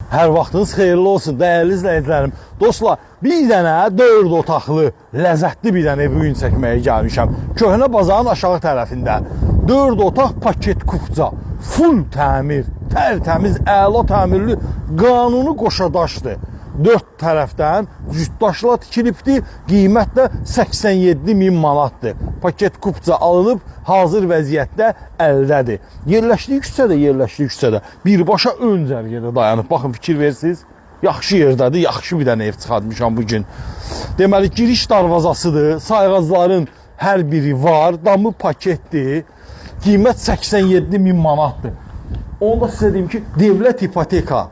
Hər vaxtınız xeyirli olsun, dəyərli izləyicilərim. Dostlar, bir dənə 4 otaqlı, ləzzətli bir dənə ev bu gün çəkməyə gəlmişəm. Köhnə bazarın aşağı tərəfində 4 otaq paket kupca, full təmir, tərtəmiz, əla təmirli, qanuni qoşadaşdır. 4 tərəfdən cütdaşla tikilibdir, qiymət də 87.000 manatdır. Paket kupca alınıb, hazır vəziyyətdə əldədir. Yerləşdiyi küçədə, birbaşa ön cərgədə dayanıb. Baxın, fikir versiniz, yaxşı yerdədir, yaxşı bir dənə ev çıxartmışam bugün. Deməli, giriş darvazasıdır, sayğacların hər biri var, damı paketdir, qiymət 87.000 manatdır. Onu da sizə deyim ki, dövlət ipoteka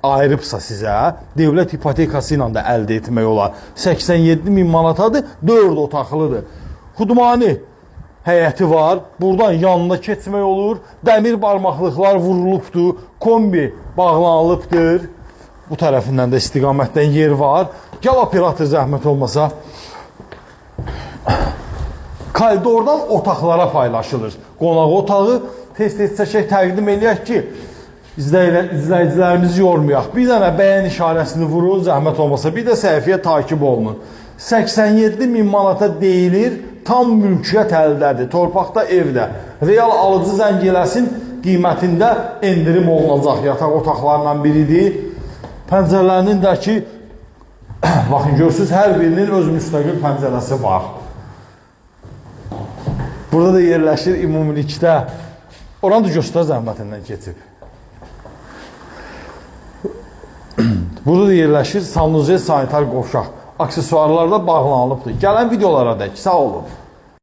ayırıbsa sizə, dövlət ipotekası ilə də əldə etmək olar. 87.000 manatadır, 4 otaqlıdır. Xudmani həyəti var, buradan yanına keçmək olur, dəmir barmaqlıqlar vurulubdur, kombi bağlanılıbdır. Bu tərəfindən də istiqamətdən yer var. Gəl operator zəhmət olmasa. Koridordan otaqlara paylaşılır. Qonaq otağı tez-tez çəkək təqdim eləyək ki, izləyicilərimizi yormayaq. Bir dənə bəyən işarəsini vurun, zəhmət olmasa. Bir də səhifəyə takib olunun. 87.000 manata deyilir, tam mülkiyyət əldədir. Torpaqda, evdə. Real alıcı zəng eləsin, qiymətində endirim olunacaq. Yataq otaqlarından biridir. Pəncərələrinin də ki, baxın, görürsünüz, hər birinin öz müstəqil pəncərəsi var. Burada da yerləşir ümumilikdə. Oranı da göstər zəhmətindən keçib. Burada da yerləşir sanuzel sanitar qovşaq. Aksesuarlar da bağlanılıbdır. Gələn videolara dək. Sağ olun.